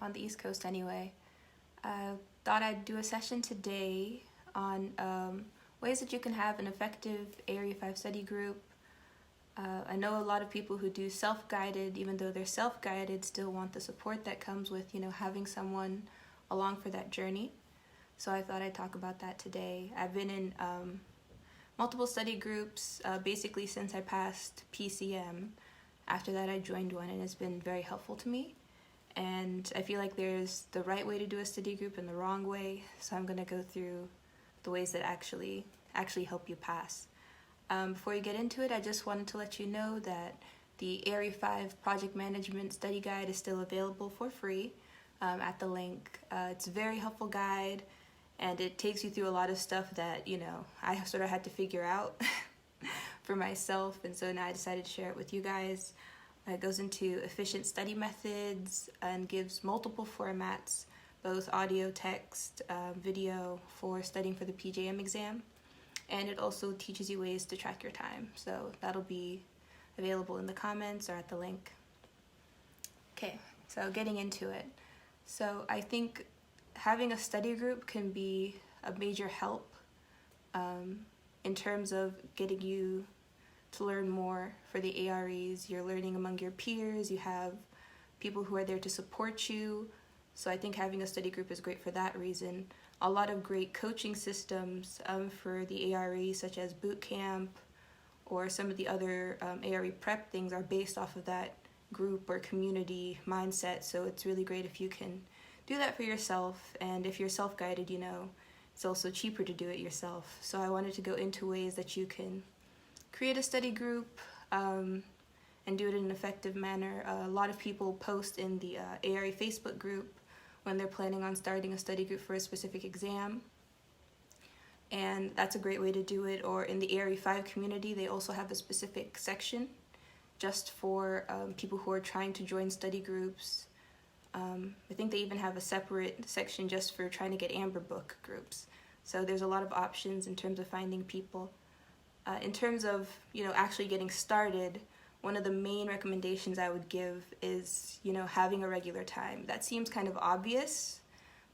on the East Coast anyway. I thought I'd do a session today on ways that you can have an effective Area 5 study group. I know a lot of people who do self-guided, even though they're self-guided, still want the support that comes with, having someone along for that journey. So I thought I'd talk about that today. I've been in multiple study groups basically since I passed PCM. After that, I joined one, and it's been very helpful to me. And I feel like there's the right way to do a study group and the wrong way. So I'm going to go through the ways that actually help you pass. Before you get into it, I just wanted to let you know that the Area 5 Project Management Study Guide is still available for free at the link. It's a very helpful guide, and it takes you through a lot of stuff that, I sort of had to figure out for myself, and so now I decided to share it with you guys. It goes into efficient study methods and gives multiple formats, both audio, text, video for studying for the PJM exam. And it also teaches you ways to track your time. So that'll be available in the comments or at the link. Okay, so getting into it. So I think having a study group can be a major help in terms of getting you to learn more for the AREs. You're learning among your peers, you have people who are there to support you. So I think having a study group is great for that reason. A lot of great coaching systems for the ARE, such as boot camp or some of the other ARE prep things, are based off of that group or community mindset. So it's really great if you can do that for yourself. And if you're self-guided, it's also cheaper to do it yourself. So I wanted to go into ways that you can create a study group and do it in an effective manner. A lot of people post in the ARE Facebook group when they're planning on starting a study group for a specific exam. And that's a great way to do it. Or in the Area 5 community, they also have a specific section just for people who are trying to join study groups. I think they even have a separate section just for trying to get Amber Book groups. So there's a lot of options in terms of finding people. In terms of, actually getting started, one of the main recommendations I would give is, having a regular time. That seems kind of obvious,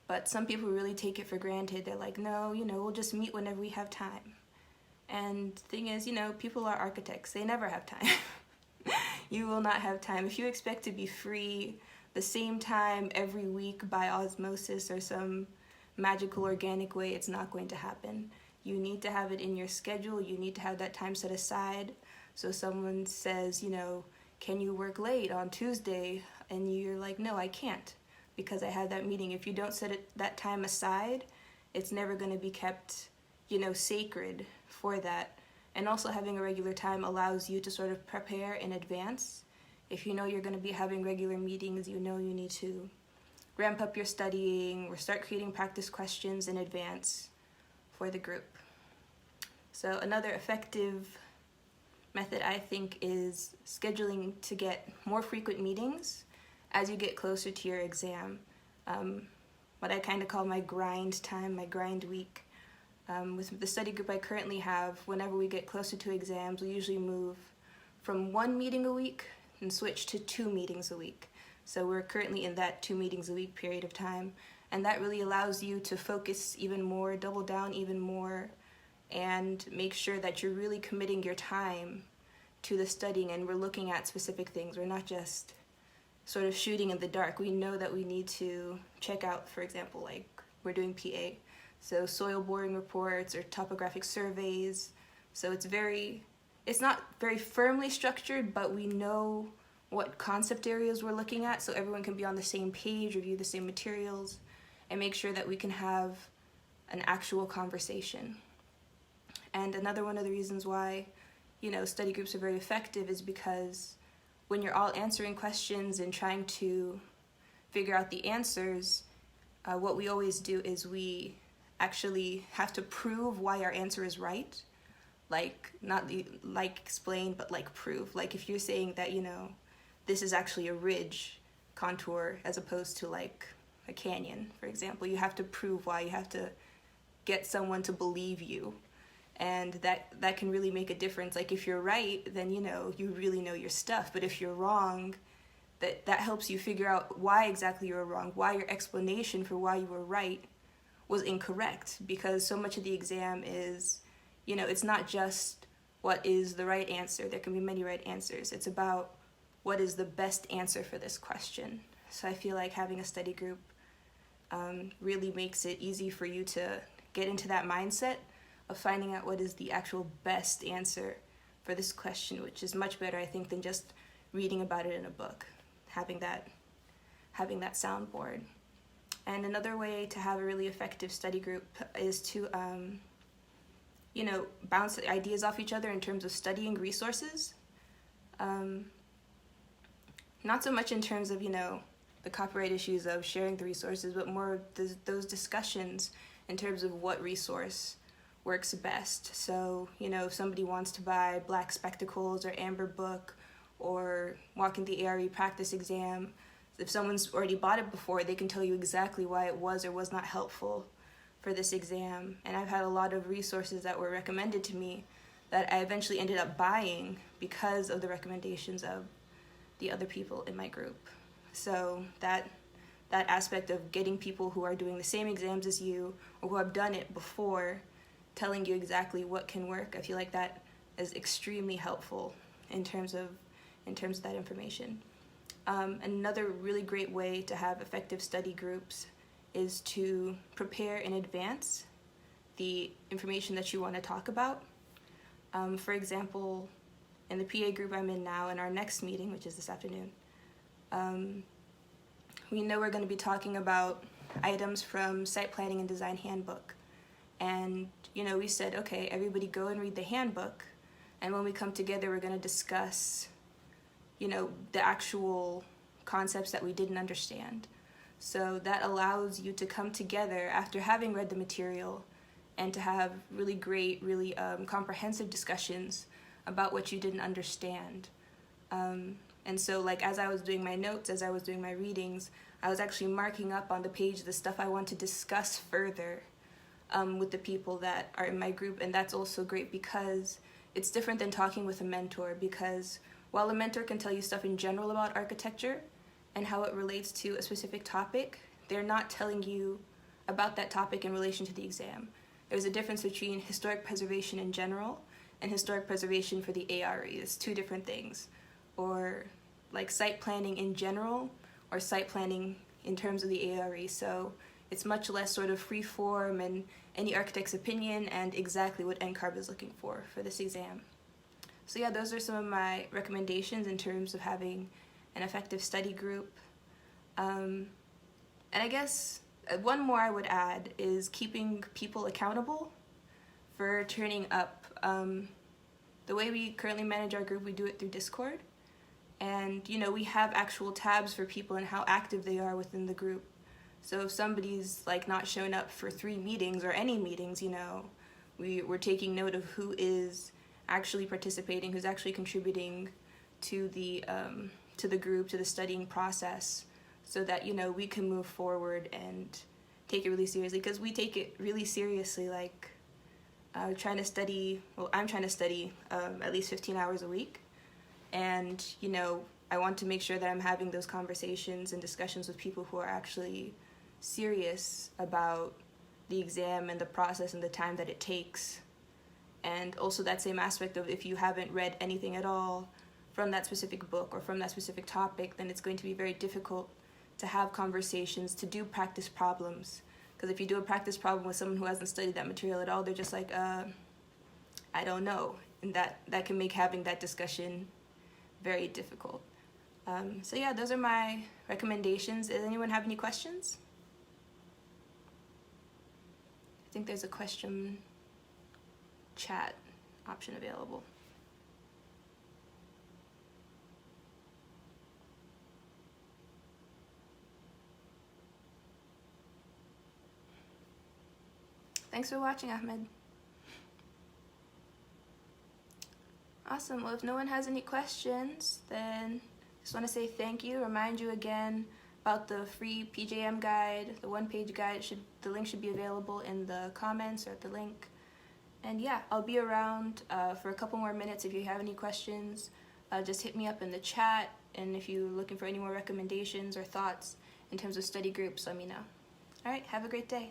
but some people really take it for granted. They're like, no, we'll just meet whenever we have time. And the thing is, people are architects. They never have time. You will not have time. If you expect to be free the same time every week by osmosis or some magical organic way, it's not going to happen. You need to have it in your schedule. You need to have that time set aside. So someone says, can you work late on Tuesday? And you're like, no, I can't, because I had that meeting. If you don't set that time aside, it's never going to be kept, sacred for that. And also having a regular time allows you to sort of prepare in advance. If you know you're going to be having regular meetings, you need to ramp up your studying or start creating practice questions in advance for the group. So another effective method, I think, is scheduling to get more frequent meetings as you get closer to your exam. What I kind of call my grind time, my grind week. With the study group I currently have, whenever we get closer to exams, we usually move from 1 meeting a week and switch to 2 meetings a week. So we're currently in that 2 meetings a week period of time. And that really allows you to focus even more, double down even more, and make sure that you're really committing your time to the studying, and we're looking at specific things. We're not just sort of shooting in the dark. We know that we need to check out, for example, like we're doing PA, so soil boring reports or topographic surveys. So it's not very firmly structured, but we know what concept areas we're looking at, so everyone can be on the same page, review the same materials, and make sure that we can have an actual conversation. And another one of the reasons why, study groups are very effective is because when you're all answering questions and trying to figure out the answers, what we always do is we actually have to prove why our answer is right. Not explain, but prove. Like if you're saying that, this is actually a ridge contour as opposed to like a canyon, for example, you have to prove why. You have to get someone to believe you. And that can really make a difference. Like if you're right, then you really know your stuff. But if you're wrong, that helps you figure out why exactly you were wrong, why your explanation for why you were right was incorrect. Because so much of the exam is, it's not just what is the right answer. There can be many right answers. It's about what is the best answer for this question. So I feel like having a study group really makes it easy for you to get into that mindset of finding out what is the actual best answer for this question, which is much better, I think, than just reading about it in a book, having that soundboard. And another way to have a really effective study group is to, bounce ideas off each other in terms of studying resources. Not so much in terms of, the copyright issues of sharing the resources, but more those discussions in terms of what resource works best. So, if somebody wants to buy Black Spectacles or Amber Book or Walking the ARE practice exam, if someone's already bought it before, they can tell you exactly why it was or was not helpful for this exam. And I've had a lot of resources that were recommended to me that I eventually ended up buying because of the recommendations of the other people in my group. So that aspect of getting people who are doing the same exams as you or who have done it before telling you exactly what can work, I feel like that is extremely helpful in terms of that information. Another really great way to have effective study groups is to prepare in advance the information that you want to talk about. For example, in the PA group I'm in now, in our next meeting, which is this afternoon, we know we're going to be talking about items from Site Planning and Design Handbook. And, we said, okay, everybody go and read the handbook. And when we come together, we're going to discuss, the actual concepts that we didn't understand. So that allows you to come together after having read the material and to have really great, really comprehensive discussions about what you didn't understand. And so, as I was doing my notes, as I was doing my readings, I was actually marking up on the page the stuff I want to discuss further with the people that are in my group. And that's also great because it's different than talking with a mentor, because while a mentor can tell you stuff in general about architecture and how it relates to a specific topic, they're not telling you about that topic in relation to the exam. There's a difference between historic preservation in general and historic preservation for the ARE. It's two different things. Or site planning in general or site planning in terms of the ARE. So it's much less sort of free form and any architect's opinion and exactly what NCARB is looking for this exam. So yeah, those are some of my recommendations in terms of having an effective study group. And I guess one more I would add is keeping people accountable for turning up. The way we currently manage our group, we do it through Discord. And, we have actual tabs for people and how active they are within the group. So if somebody's not showing up for 3 meetings or any meetings, we're taking note of who is actually participating, who's actually contributing to the group, to the studying process, so that, we can move forward and take it really seriously. Because we take it really seriously, I'm trying to study at least 15 hours a week. And, I want to make sure that I'm having those conversations and discussions with people who are actually serious about the exam and the process and the time that it takes. And also that same aspect of if you haven't read anything at all from that specific book or from that specific topic, then it's going to be very difficult to have conversations, to do practice problems. Because if you do a practice problem with someone who hasn't studied that material at all, they're just like, I don't know. And that can make having that discussion very difficult. So yeah, those are my recommendations. Does anyone have any questions? I think there's a question chat option available. Thanks for watching, Ahmed. Awesome. Well, if no one has any questions, then just want to say thank you. Remind you again about the free PJM guide, the one-page guide. The link should be available in the comments or at the link. And yeah, I'll be around for a couple more minutes. If you have any questions, just hit me up in the chat And if you're looking for any more recommendations or thoughts in terms of study groups, let me know. All right, have a great day.